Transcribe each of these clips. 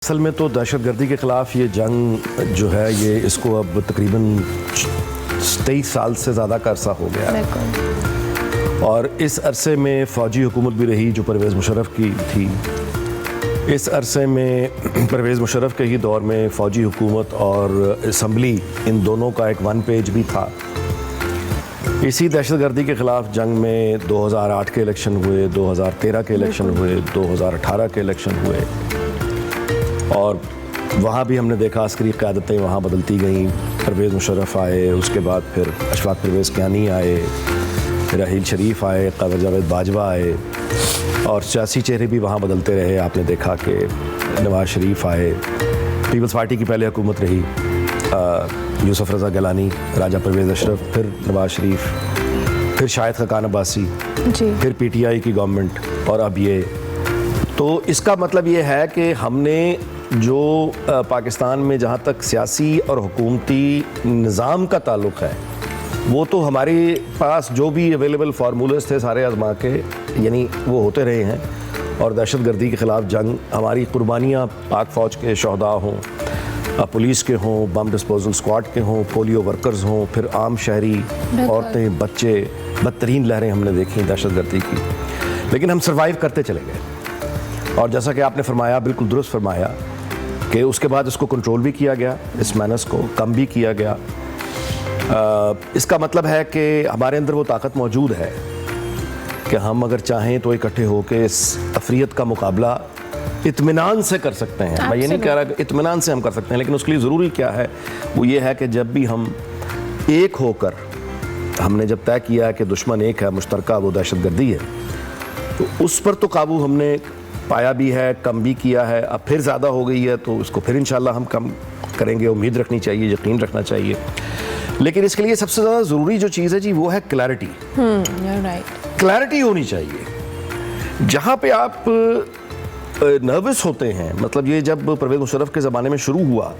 असल में तो दहशतगर्दी के ख़िलाफ़ ये जंग जो है ये इसको अब तकरीबन 23 साल से ज़्यादा का अरसा हो गया है और इस अरसे में फ़ौजी हुकूमत भी रही जो परवेज़ मुशर्रफ की थी। इस अरसे में परवेज़ मुशर्रफ के ही दौर में फ़ौजी हुकूमत और असम्बली इन दोनों का एक वन पेज भी था। इसी दहशतगर्दी के ख़िलाफ़ जंग में 2008 के इलेक्शन हुए, 2013 के इलेक्शन हुए, 2018 के इलेक्शन हुए और वहाँ भी हमने देखा अस्करी क़यादतें वहाँ बदलती गईं। परवेज़ मुशर्रफ आए, उसके बाद फिर अशफाक़ परवेज़ कियानी आए, राहील शरीफ आए, क़मर जावेद बाजवा आए और सियासी चेहरे भी वहाँ बदलते रहे। आपने देखा कि नवाज़ शरीफ आए, पीपल्स पार्टी की पहले हुकूमत रही, यूसुफ रज़ा गिलानी, राजा परवेज़ अशरफ, फिर नवाज़ शरीफ, फिर शाहिद खाकान अब्बासी, फिर PTI की गवर्नमेंट और अब ये। तो इसका मतलब ये है कि हमने जो पाकिस्तान में जहाँ तक सियासी और हुकूमती निज़ाम का ताल्लुक़ है वो तो हमारे पास जो भी अवेलेबल फार्मूलेस थे सारे आजमा के यानी वो होते रहे हैं। और दहशतगर्दी के ख़िलाफ़ जंग हमारी कुर्बानियाँ पाक फ़ौज के शहदा हों, पुलिस के हों, बम डिस्पोजल स्क्वाड के हों, पोलियो वर्कर्स हों, फिर आम शहरी, औरतें, बच्चे, बदतरीन लहरें हमने देखी दहशतगर्दी की, लेकिन हम सर्वाइव करते चले गए। और जैसा कि आपने फरमाया, बिल्कुल दुरुस्त फरमाया कि उसके बाद इसको कंट्रोल भी किया गया, इस मैनस को कम भी किया गया। इसका मतलब है कि हमारे अंदर वो ताकत मौजूद है कि हम अगर चाहें तो इकट्ठे होकर इस अफरियत का मुकाबला इत्मीनान से कर सकते हैं। मैं ये नहीं कह रहा कि इत्मीनान से हम कर सकते हैं, लेकिन उसके लिए ज़रूरी क्या है वो ये है कि जब भी हम एक होकर, हमने जब तय किया है कि दुश्मन एक है, मुश्तरका वो दहशतगर्दी है, तो उस पर तो काबू हमने पाया भी है, कम भी किया है। अब फिर ज़्यादा हो गई है तो इसको फिर इंशाल्लाह हम कम करेंगे। उम्मीद रखनी चाहिए, यकीन रखना चाहिए, लेकिन इसके लिए सबसे ज़्यादा ज़रूरी जो चीज़ है जी वो है क्लैरिटी। क्लैरिटी होनी चाहिए। जहाँ पे आप नर्वस होते हैं, मतलब ये जब परवेज़ मुशर्रफ के ज़माने में शुरू हुआ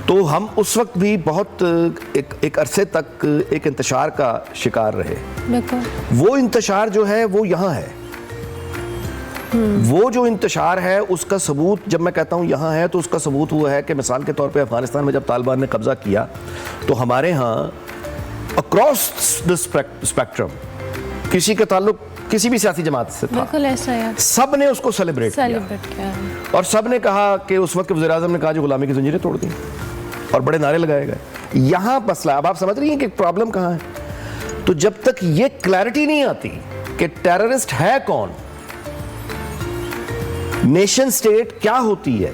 तो हम उस वक्त भी बहुत एक अरसे तक एक इंतशार का शिकार रहे। वो इंतशार जो है वो यहाँ है। वो जो इंतशार है उसका सबूत, जब मैं कहता हूँ यहाँ है तो उसका सबूत हुआ है कि मिसाल के तौर पे अफगानिस्तान में जब तालिबान ने कब्जा किया तो हमारे यहाँ अक्रॉस द स्पेक्ट्रम किसी का ताल्लुक किसी भी सियासी जमात से था, सब ने उसको सेलिब्रेट किया और सब ने कहा कि उस वक्त वज़ीर आज़म ने कहा जो गुलामी की जंजीरें तोड़ दी और बड़े नारे लगाए गए। यहाँ मसला, अब आप समझ रही हैं कि प्रॉब्लम कहाँ है। तो जब तक ये क्लैरिटी नहीं आती कि टेररिस्ट है कौन, नेशन स्टेट क्या होती है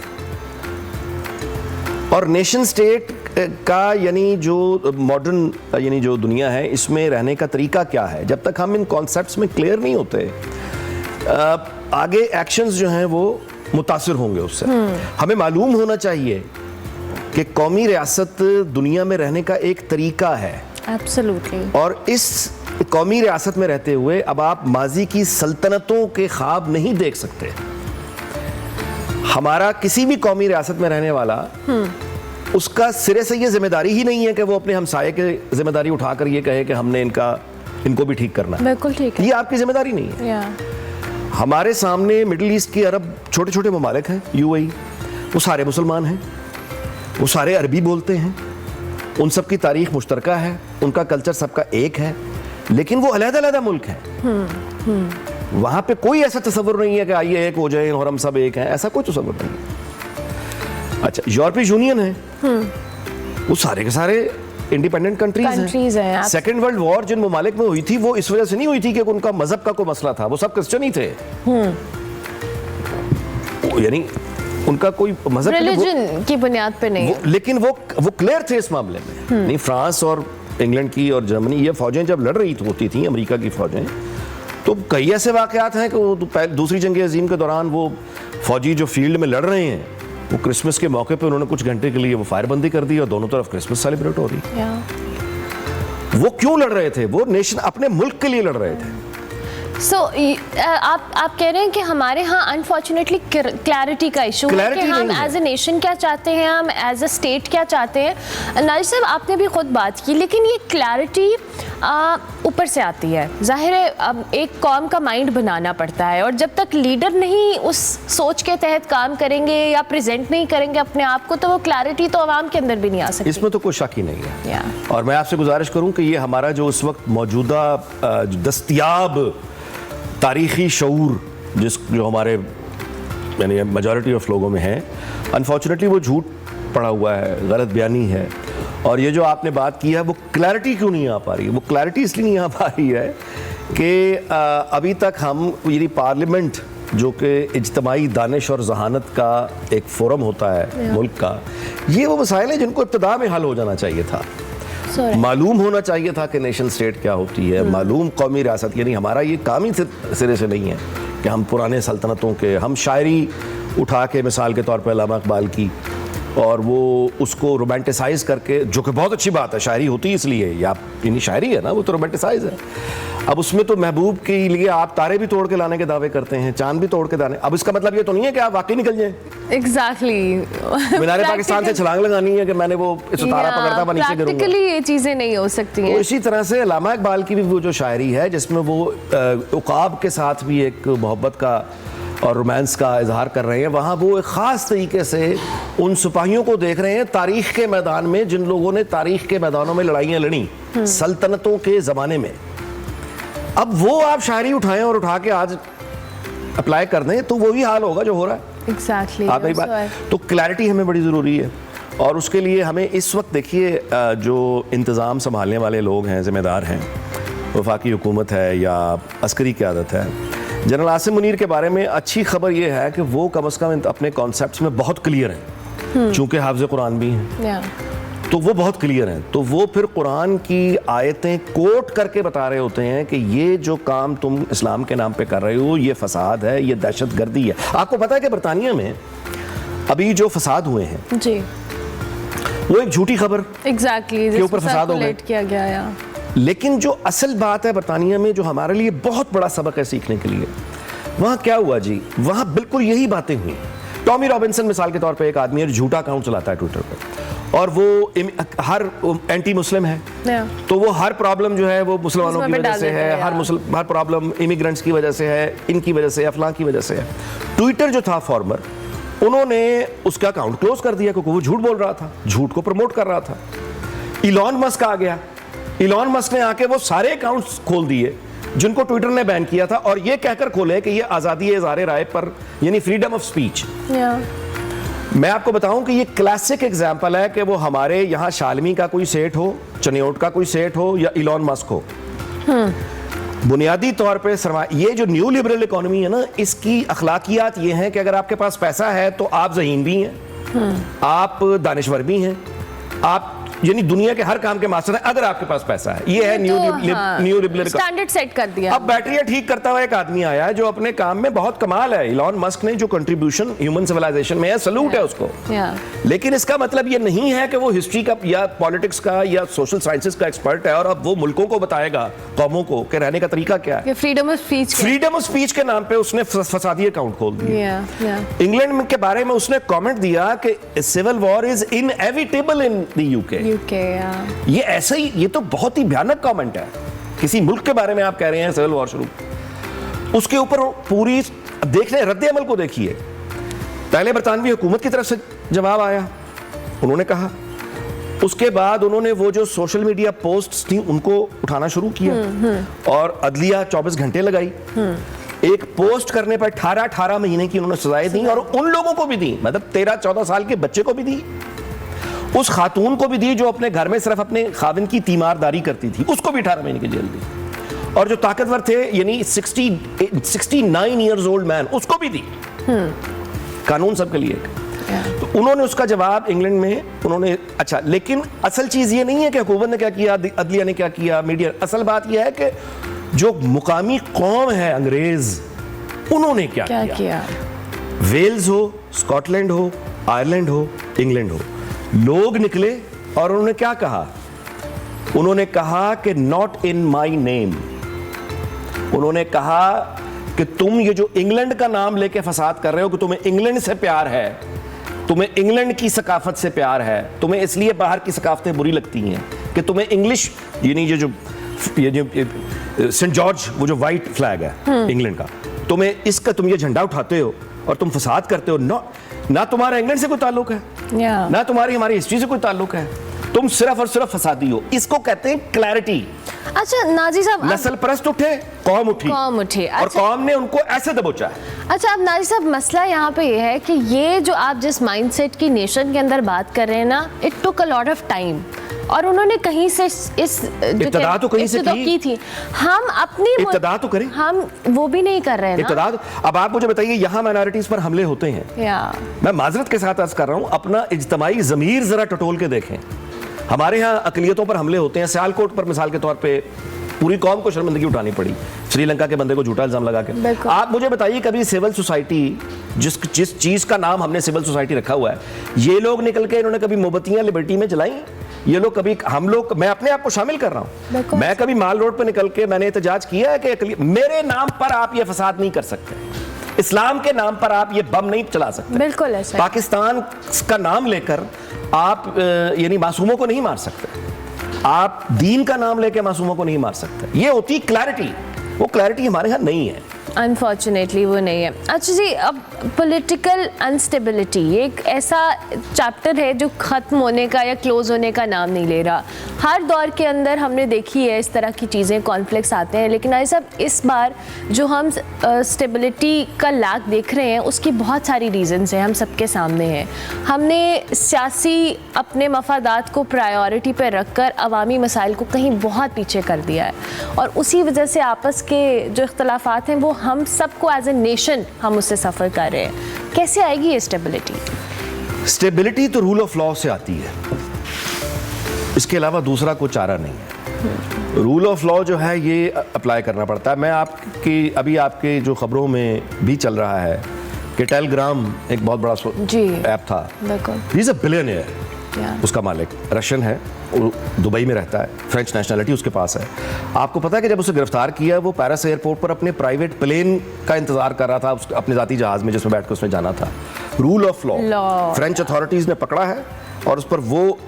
और नेशन स्टेट का यानी जो मॉडर्न यानी जो दुनिया है इसमें रहने का तरीका क्या है, जब तक हम इन कॉन्सेप्ट्स में क्लियर नहीं होते आगे एक्शंस जो हैं वो मुतासिर होंगे उससे। हमें मालूम होना चाहिए कि कौमी रियासत दुनिया में रहने का एक तरीका है। एब्सोल्युटली। और इस कौमी रियासत में रहते हुए अब आप माजी की सल्तनतों के ख्वाब नहीं देख सकते। हमारा किसी भी कौमी रियासत में रहने वाला उसका सिरे से ये जिम्मेदारी ही नहीं है कि वो अपने हमसाये के जिम्मेदारी उठाकर ये कहे कि हमने इनको भी ठीक करना है। बिल्कुल ठीक है, ये आपकी जिम्मेदारी नहीं है। हमारे सामने मिडिल ईस्ट के अरब छोटे छोटे ममालिक हैं, UAE, वो सारे मुसलमान हैं, वो सारे अरबी बोलते हैं, उन सब की तारीख मुश्तरका है, उनका कल्चर सबका एक है, लेकिन वो अलग-अलग मुल्क हैं। वहां पे कोई ऐसा तस्वुर नहीं है कि आइए एक हो जाए और हम सब एक हैं, ऐसा कोई तस्वुर नहीं है। अच्छा, यूरोपीय यूनियन है, वो सारे के सारे इंडिपेंडेंट कंट्रीज हैं। सेकेंड वर्ल्ड वॉर जिन ममालिक में हुई थी वो इस वजह से नहीं हुई थी कि उनका मजहब का कोई मसला था, वो सब क्रिश्चियन ही थे। यानी उनका कोई मजहब रिलीजन की बुनियाद पे नहीं, लेकिन वो क्लियर थे इस मामले में। नहीं, फ्रांस और इंग्लैंड की और जर्मनी ये फौजें जब लड़ रही होती थी, अमेरिका की फौजें, तो कई ऐसे वाक़यात हैं कि दूसरी जंग अज़ीम के दौरान वो फौजी जो फील्ड में लड़ रहे हैं वो क्रिसमस के मौके पे उन्होंने कुछ घंटे के लिए वो फायरबंदी कर दी और दोनों तरफ क्रिसमस सेलिब्रेट हो रही। वो क्यों लड़ रहे थे? वो नेशन अपने मुल्क के लिए लड़ रहे थे। सो आप कह रहे हैं कि हमारे यहाँ अनफॉर्चुनेटली क्लैरिटी का इशू है कि हम एज ए नेशन क्या चाहते हैं, हम एज ए स्टेट क्या चाहते हैं। नाजिर साहब आपने भी खुद बात की, लेकिन ये क्लैरिटी ऊपर से आती है। जाहिर है अब एक कौम का माइंड बनाना पड़ता है, और जब तक लीडर नहीं उस सोच के तहत काम करेंगे या प्रेजेंट नहीं करेंगे अपने आप को, तो वो क्लैरिटी तो आवाम के अंदर भी नहीं आ सकती। इसमें तो कोई शक ही नहीं है। और मैं आपसे गुजारिश करूं कि ये हमारा जो उस वक्त मौजूदा दस्तयाब तारीख़ी शऊर जो हमारे यानी मेजॉरिटी ऑफ लोगों में है, अनफॉर्चुनेटली वो झूठ पड़ा हुआ है, गलत बयानी है। और ये जो आपने बात की है वो क्लैरिटी क्यों नहीं आ पा रही है? वो क्लैरिटी इसलिए नहीं आ पा रही है कि अभी तक हम यानी पार्लियामेंट जो कि इज्तमाई दानिश और जहानत का एक फोरम होता है मुल्क का, ये वो मसाइल हैं जिनको इब्तिदा में हल हो जाना चाहिए था। मालूम होना चाहिए था कि नेशन स्टेट क्या होती है, मालूम कौमी रियासत, यानी हमारा ये काम ही सिरे से नहीं है कि हम पुराने सल्तनतों के, हम शायरी उठा के मिसाल के तौर पर अल्लामा इकबाल की और वो उसको रोमांटिसाइज करके, जो कि बहुत अच्छी बात है, शायरी होती है इसलिए, या यानी शायरी है ना, वो तो रोमांटिसाइज है। अब उसमें तो महबूब के लिए आप तारे भी तोड़ के लाने के दावे करते हैं, चांद भी तोड़ के लाने। अब इसका मतलब ये तो नहीं है कि आप वाकई निकल जाएं। एग्जैक्टली मीनारे पाकिस्तान से छलांग लगानी है कि मैंने वो तारा पकड़ता हुआ नीचे गिरूंगा। प्रैक्टिकली ये चीजें नहीं हो सकती हैं। तो इसी तरह से अल्लामा इकबाल की भी वो जो शायरी है जिसमें वो उकाब के साथ भी एक मोहब्बत का और रोमांस का इजहार कर रहे हैं, वहाँ वो एक ख़ास तरीके से उन सिपाहियों को देख रहे हैं तारीख़ के मैदान में, जिन लोगों ने तारीख़ के मैदानों में लड़ाइयाँ लड़ी सल्तनतों के ज़माने में। अब वो आप शायरी उठाएं और उठा के आज अप्लाई कर दें तो वही हाल होगा जो हो रहा है। एग्जैक्टली आप एक बात, तो क्लैरिटी हमें बड़ी ज़रूरी है। और उसके लिए हमें इस वक्त देखिए जो इंतज़ाम संभालने वाले लोग हैं, ज़िम्मेदार हैं, वफाकी हुकूमत है या अस्करी क़यादत है, जनरल आसिम मुनीर के बारे में अच्छी खबर ये है कि वो कम अज़ कम अपने कॉन्सेप्ट्स में बहुत क्लियर हैं, चूँकि हाफ़िज़ कुरान भी हैं, तो वो बहुत क्लियर हैं। तो वो फिर कुरान की आयतें कोट करके बता रहे होते हैं कि ये जो काम तुम इस्लाम के नाम पे कर रहे हो ये फसाद है, ये दहशत गर्दी है। आपको पता है कि बरतानिया में अभी जो फसाद हुए हैं जी, वो एक झूठी खबर एग्जैक्टली के ऊपर फसाद हो गए किया गया है। लेकिन जो असल बात है बरतानिया में, जो हमारे लिए बहुत बड़ा सबक है सीखने के लिए, वहाँ क्या हुआ जी, वहाँ बिल्कुल यही बातें हुई। टॉमी रॉबिन्सन मिसाल के तौर पे एक आदमी है, झूठा अकाउंट चलाता है ट्विटर पे, और वो हर एंटी मुस्लिम है, तो वो हर प्रॉब्लम जो है वो मुसलमानों की वजह से है, हर प्रॉब्लम इमिग्रेंट्स की वजह से है, इनकी वजह से, अफलां की वजह से है। ट्विटर जो था फॉर्मर, उन्होंने उसका अकाउंट क्लोज कर दिया क्योंकि वो झूठ बोल रहा था, झूठ को प्रमोट कर रहा था। इलॉन मस्क आ गया, इलॉन मस्क ने आके वो सारे अकाउंट्स खोल दिए जिनको ट्विटर ने बैन किया था, और ये कहकर खोले कि ये आज़ादी इज़हार राय पर, यानी फ्रीडम ऑफ स्पीच। मैं आपको बताऊं कि ये क्लासिक एग्जांपल है कि वो हमारे यहाँ शालमी का कोई सेठ हो, चनियोट का कोई सेठ हो, या इलॉन मस्क हो, बुनियादी तौर पे ये जो न्यू लिबरल इकोनॉमी है ना, इसकी अखलाकियात ये हैं कि अगर आपके पास पैसा है तो आप ज़हीन भी हैं, आप दानिश्वर भी हैं, आप यानी दुनिया के हर काम के मास्टर हैं अगर आपके पास पैसा है। ये है न्यू लिबरल स्टैंडर्ड सेट कर दिया। अब बैटरियां ठीक करता हुआ एक आदमी आया है जो अपने काम में बहुत कमाल है। इलॉन मस्क ने जो कंट्रीब्यूशन ह्यूमन सिविलाइजेशन में है, सलूट है उसको। लेकिन इसका मतलब ये नहीं है कि वो हिस्ट्री का या पॉलिटिक्स का या सोशल साइंसेस का एक्सपर्ट है और अब वो मुल्कों को बताएगा, कौमों को, कि रहने का तरीका क्या है। फ्रीडम ऑफ स्पीच के नाम पे उसने फसादी अकाउंट खोल दिया। इंग्लैंड के बारे में उसने कमेंट दिया कि civil war is inevitable in the UK. ये ऐसा ही, ये तो बहुत ही भयानक कमेंट है। किसी मुल्क के बारे में आप कह रहे हैं सिविल वॉर शुरू, उसके ऊपर पूरी देखने रद्द अमल को देखिए। पहले बरतानवी हुकूमत की तरफ से जवाब आया, उन्होंने कहा, उसके बाद उन्होंने वो जो सोशल मीडिया पोस्ट्स थी उनको उठाना शुरू किया और अदलिया 24 घंटे लगाई। एक पोस्ट करने पर 18 महीने की उन्होंने सजाएं दी, और उन लोगों को भी दी, मतलब 13-14 साल के बच्चे को भी दी, उस खातून को भी दी जो अपने घर में सिर्फ अपने खाविन की तीमारदारी करती थी, उसको भी 18 महीने की जेल दी, और जो ताकतवर थे यानी 69 इयर्स ओल्ड मैन, उसको भी दी। कानून सबके लिए। तो उन्होंने उसका जवाब इंग्लैंड में उन्होंने, अच्छा, लेकिन असल चीज ये नहीं है कि हुकूमत ने क्या किया, अदलिया ने क्या किया, मीडिया, असल बात यह है कि जो मुकामी कौम है अंग्रेज, उन्होंने क्या किया। वेल्स हो, स्कॉटलैंड हो, आयरलैंड हो, इंग्लैंड हो, लोग निकले और उन्होंने क्या कहा, उन्होंने कहा कि नॉट इन माई नेम, उन्होंने कहा कि तुम ये जो इंग्लैंड का नाम लेके फसाद कर रहे हो कि तुम्हें इंग्लैंड से प्यार है, तुम्हें इंग्लैंड की सकाफत से प्यार है, तुम्हें इसलिए बाहर की सकाफतें बुरी लगती हैं कि तुम्हें इंग्लिश, यानी ये जो सेंट जॉर्ज, वो जो वाइट फ्लैग है इंग्लैंड का, तुम्हें इसका, तुम ये झंडा उठाते हो और तुम फसाद करते हो, ना तुम्हारा इंग्लैंड से कोई ताल्लुक है, ना तुम्हारी हमारी हिस्ट्री से कोई ताल्लुक है, तुम सिर्फ और सिर्फ फसादी हो। इसको कहते हैं क्लैरिटी। अच्छा नाजी साहब, नस्ल परस्त उठे, कौम उठी, अच्छा, और कौम ने उनको ऐसे दबोचा है। अच्छा, अब नाजी साहब मसला यहाँ पे ये है कि ये जो आप जिस माइंडसेट की नेशन के अंदर बात कर रहे हैं ना, it took a lot of time, और उन्होंने कहीं से इस इब्तिदा तो कहीं से की थी। हम अपनी इब्तिदा तो करें, हम वो भी नहीं कर रहे हैं इब्तिदा। अब आप मुझे बताइए, यहाँ माइनॉरिटीज पर हमले होते हैं, मैं माजरत के साथ अर्ज कर रहा हूँ, अपना इज्तमाई ज़मीर जरा टटोल के देखें। हमारे यहाँ अकलियतों पर हमले होते हैं। सियालकोट पर मिसाल के तौर पे पूरी कौम को शर्मिंदगी उठानी पड़ी, श्रीलंका के बंदे को झूठा इल्जाम लगा के। आप मुझे बताइए, कभी सिविल सोसाइटी, जिस चीज का नाम हमने सिविल सोसाइटी रखा हुआ है, ये लोग निकल के इन्होंने कभी मोमबत्तियां लिबर्टी में जलाई? ये लोग कभी, हम लोग, मैं अपने आप को शामिल कर रहा हूं, मैं कभी माल रोड पर निकल के मैंने एहतजाज किया है कि मेरे नाम पर आप ये फसाद नहीं कर सकते, इस्लाम के नाम पर आप ये बम नहीं चला सकते, बिल्कुल ऐसा। पाकिस्तान का नाम लेकर आप यानी मासूमों को नहीं मार सकते, आप दीन का नाम लेकर मासूमों को नहीं मार सकते। ये होती क्लैरिटी, वो क्लैरिटी हमारे यहाँ नहीं है, अनफॉर्चुनेटली वो नहीं है। अच्छा जी, अब पॉलिटिकल अनस्टेबिलिटी ये एक ऐसा चैप्टर है जो ख़त्म होने का या क्लोज होने का नाम नहीं ले रहा। हर दौर के अंदर हमने देखी है इस तरह की चीज़ें, कॉन्फ्लिक्ट्स आते हैं, लेकिन ऐसा इस बार जो हम स्टेबिलिटी का लैक देख रहे हैं उसकी बहुत सारी रीज़न्स हैं, हम सबके सामने हैं। हमने सियासी अपने मफादात को प्रायोरिटी पर रख कर अवामी मसाइल को कहीं बहुत पीछे कर दिया है, और उसी वजह से आपस के जो इख्तलाफात हैं वो हम सबको एज ए नेशन हम उससे सफ़र कर रहे हैं। कैसे आएगी ये स्टेबिलिटी? स्टेबिलिटी तो रूल ऑफ लॉ से आती है, इसके अलावा दूसरा कोई चारा नहीं है। रूल ऑफ लॉ जो है ये अप्लाई करना पड़ता है। मैं आपकी अभी आपके जो खबरों में भी चल रहा है कि टेलीग्राम एक बहुत बड़ा ऐप था, ही इज अ बिलियनियर, उसका मालिक रशियन है, दुबई में रहता है, फ्रेंच नेशनलिटी उसके पास है। आपको पता है कि जब उसे गिरफ्तार किया, वो पेरिस एयरपोर्ट पर अपने प्राइवेट प्लेन का इंतजार कर रहा था, अपने जाती जहाज में जिसमें बैठ कर उसने जाना था। Rule of law French authorities ने पकड़ा है और उस पर वो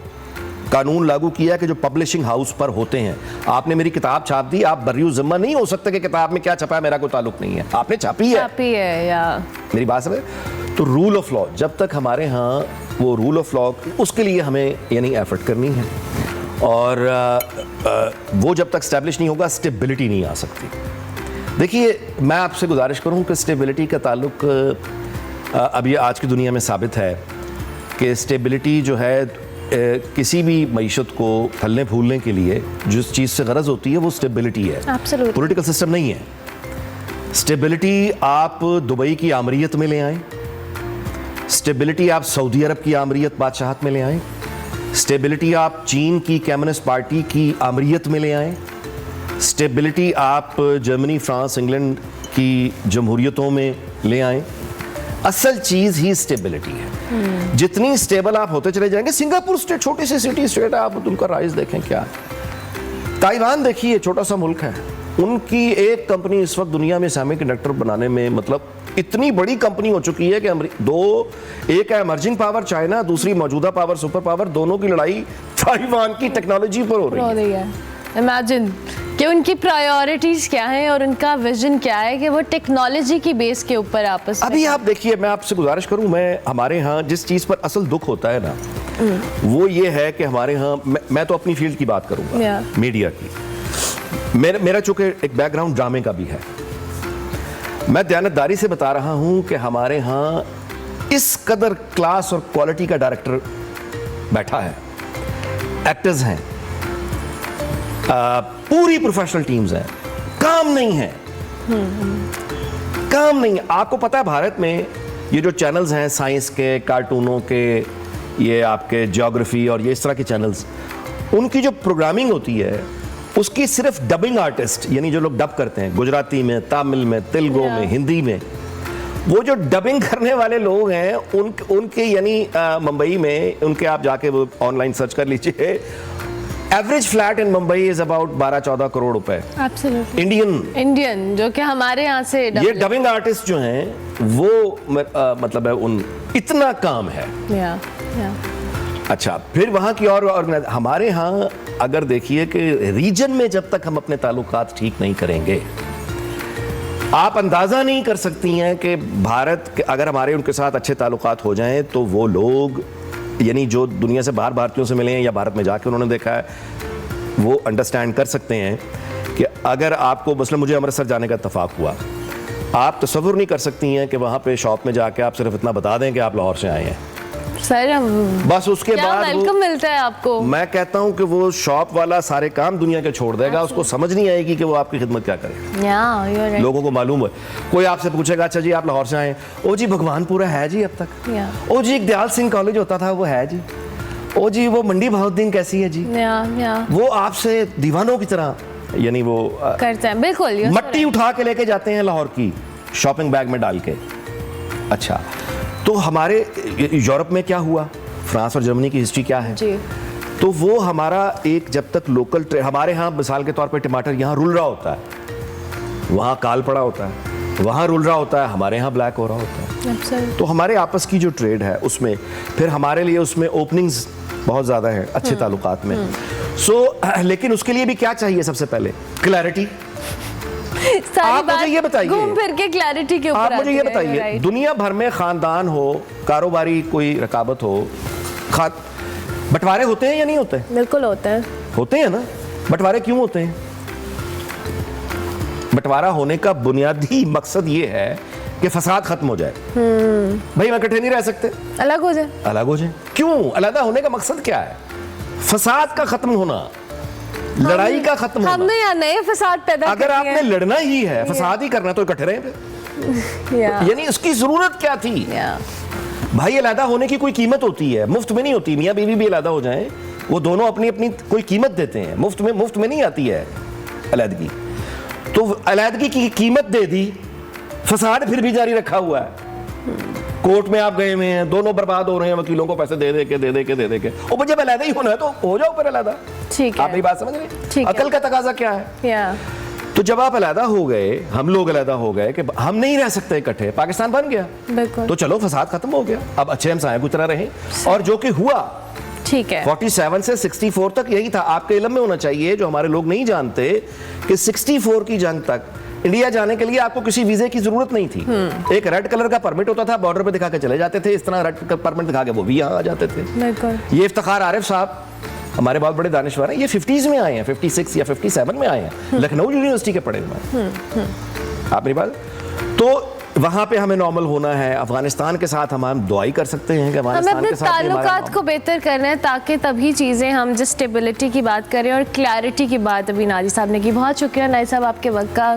कानून लागू किया कि जो पब्लिशिंग हाउस पर होते हैं, आपने मेरी किताब छाप दी, आप बर्रियो ज़िम्मा नहीं हो सकते कि किताब में क्या छपा है मेरा कोई ताल्लुक नहीं है, आपने छापी है या मेरी बात समझ। तो रूल ऑफ लॉ, जब तक हमारे यहाँ वो रूल ऑफ लॉ, उसके लिए हमें यानी एफर्ट करनी है, और वो जब तक स्टैब्लिश नहीं होगा स्टेबिलिटी नहीं आ सकती। देखिए, मैं आपसे गुजारिश करूं कि स्टेबिलिटी का ताल्लुक अब ये आज की दुनिया में साबित है कि स्टेबिलिटी जो है किसी भी मईशत को फलने फूलने के लिए जिस चीज़ से गरज होती है वो स्टेबिलिटी है, पॉलिटिकल सिस्टम नहीं है। स्टेबिलिटी आप दुबई की आमरीत में ले आएं, स्टेबिलिटी आप सऊदी अरब की आमरीत बादशाहत में ले आएं, स्टेबिलिटी आप चीन की कम्युनिस्ट पार्टी की आमरीत में ले आएं, स्टेबिलिटी आप जर्मनी, फ्रांस, इंग्लैंड की जमहूरियतों में ले आएं। असल चीज़ ही स्टेबिलिटी है। जितनी स्टेबल आप होते चले जाएंगे, सिंगापुर स्टेट, छोटी सी सिटी स्टेट, आप उनका राइज देखें क्या है। ताइवान देखिए, छोटा सा मुल्क है, उनकी एक कंपनी इस वक्त दुनिया में सेमीकंडक्टर बनाने में, मतलब इतनी बड़ी कंपनी हो चुकी है कि एक है इमर्जिंग पावर चाइना, दूसरी मौजूदा पावर सुपर पावर, दोनों की लड़ाई ताइवान की टेक्नोलॉजी पर हो रही है। इमेजिन कि उनकी प्रायोरिटीज क्या हैं और उनका विजन क्या है कि वो टेक्नोलॉजी की बेस के ऊपर आपस में। अभी आप देखिए, मैं आपसे गुजारिश करूं, मैं हमारे यहाँ जिस चीज़ पर असल दुख होता है ना, वो ये है कि हमारे यहाँ, मैं तो अपनी फील्ड की बात करूंगा, मीडिया की। मेरा चूंकि एक बैकग्राउंड ड्रामे का भी है, मैं दयानतदारी से बता रहा हूं कि हमारे यहाँ इस कदर क्लास और क्वालिटी का डायरेक्टर बैठा है, एक्टर्स हैं, पूरी प्रोफेशनल टीम्स हैं, काम नहीं है, काम नहीं है। आपको पता है भारत में ये जो चैनल्स हैं साइंस के, कार्टूनों के, ये आपके ज्योग्राफी और ये इस तरह के चैनल्स, उनकी जो प्रोग्रामिंग होती है उसकी सिर्फ डबिंग आर्टिस्ट, यानी जो लोग डब करते हैं गुजराती में, तमिल में, तेलुगु में, हिंदी में, वो जो डबिंग करने वाले लोग हैं उनके यानी मुंबई में उनके, आप जाके वो ऑनलाइन सर्च कर लीजिए, average flat in Mumbai is about 12-14 crore रुपए एब्सोल्युटली इंडियन, जो कि हमारे यहाँ से ये डबिंग आर्टिस्ट जो हैं वो मतलब है उन इतना काम है। या अच्छा, फिर वहाँ की और हमारे यहाँ अगर देखिए कि रीजन में जब तक हम अपने ताल्लुकात ठीक नहीं करेंगे, आप अंदाज़ा नहीं कर सकती हैं कि भारत के अगर हमारे उनके साथ अच्छे ताल्लुकात हो जाएं तो वो लोग यानी जो दुनिया से बाहर भारतीयों से मिले हैं या भारत में जाके उन्होंने देखा है, वो अंडरस्टैंड कर सकते हैं कि अगर आपको मसलन मुझे अमृतसर जाने का इत्तफाक हुआ, आप तसव्वुर नहीं कर सकती हैं कि वहाँ पे शॉप में जाके आप सिर्फ इतना बता दें कि आप लाहौर से आए हैं सर, बस उसके बाद वेलकम मिलता है आपको। मैं कहता हूं कि वो शॉप वाला सारे काम दुनिया के छोड़ देगा, उसको समझ नहीं आएगी कि वो आपकी खिदमत क्या करे। लोगों को मालूम है, कोई आपसे पूछेगा अच्छा जी आप लाहौर से आए, ओ जी भगवानपुरा है जी अब तक, ओ जी एक दयाल सिंह कॉलेज होता था वो है जी, ओ जी वो मंडी बहाउद्दीन कैसी है जी, वो आपसे दीवानों की तरह यानी वो करते हैं। बिल्कुल, मट्टी उठा के लेके जाते हैं लाहौर की शॉपिंग बैग में डाल के। अच्छा, तो हमारे यूरोप में क्या हुआ, फ्रांस और जर्मनी की हिस्ट्री क्या है जी। तो वो हमारा एक जब तक लोकल हमारे यहाँ मिसाल के तौर पे टमाटर यहाँ रुल रहा होता है, वहाँ काल पड़ा होता है, वहाँ रुल रहा होता है, हमारे यहाँ ब्लैक हो रहा होता है। तो हमारे आपस की जो ट्रेड है उसमें फिर हमारे लिए उसमें ओपनिंग्स बहुत ज़्यादा है अच्छे ताल्लुकात में। लेकिन उसके लिए भी क्या चाहिए, सबसे पहले क्लैरिटी। आप मुझे ये बताइए, घूम फिर के क्लैरिटी के ऊपर आप मुझे ये बताइए, दुनिया भर में खानदान हो, कारोबारी कोई रकाबत हो, बंटवारे होते हैं या नहीं होते? बिल्कुल होते हैं। होते हैं ना। बंटवारे क्यों होते हैं? बंटवारा होने का बुनियादी मकसद ये है कि फसाद खत्म हो जाए। भाई हम इकट्ठे नहीं रह सकते, अलग हो जाए। अलग हो जाए। क्यों? अलग होने का मकसद क्या है? फसाद का खत्म होना, लड़ाई का खत्म होना। हमने यहाँ नए फसाद पैदा अगर आपने लड़ना ही है, फसाद ही करना, तो इकट्ठे रहे। यानी उसकी जरूरत क्या थी? भाई अलग होने की कोई कीमत होती है, मुफ्त में नहीं होती। मियाँ बीवी भी अलग हो जाएं, वो दोनों अपनी अपनी कोई कीमत देते हैं, मुफ्त में नहीं आती है अलहदगी। तो अलहदगी की कीमत दे दी, फसाद फिर भी जारी रखा हुआ है। कोर्ट में आप गए हुए हैं, दोनों बर्बाद हो रहे हैं, वकीलों को पैसे दे दे के। और जब अलहदा ही होना है तो हो जाओ फिर अलहदा। ठीक है, आप मेरी बात समझ रहे हैं? अकल का तकाजा क्या है? तो जब आप अलहदा हो गए, हम लोग अलहदा हो गए कि हम नहीं रह सकते इकट्ठे, पाकिस्तान बन गया, तो चलो फसाद खत्म हो गया, अब अच्छे हम साए की तरह रहे। और जो कि हुआ, ठीक है, 47 से 64 तक यही था। आपके इल्म में होना चाहिए, जो हमारे लोग नहीं जानते, कि 64 की जंग तक इंडिया जाने के लिए आपको किसी वीजे की जरूरत नहीं थी। एक रेड कलर का परमिट होता था, बॉर्डर पे दिखा के चले जाते थे, इस तरह रेड परमिट दिखा के वो भी यहाँ आ जाते थे। ये इफ्तिखार आरिफ साहब हमारे बहुत बड़े दानिश्वर हैं, ये 50s में आए हैं, 56 या 57 में आए हैं, लखनऊ यूनिवर्सिटी के पढ़े हुए हैं। आप मेरी बात, तो वहां पे हमें नॉर्मल होना है। अफगानिस्तान के साथ हम दुआई कर सकते हैं कि हमें अपने ताल्लुकात को बेहतर करना है, ताकि तभी चीज़ें, हम जिस स्टेबिलिटी की बात करें और क्लैरिटी की बात अभी नाजी साहब ने की। बहुत शुक्रिया नाजी साहब आपके वक्त का।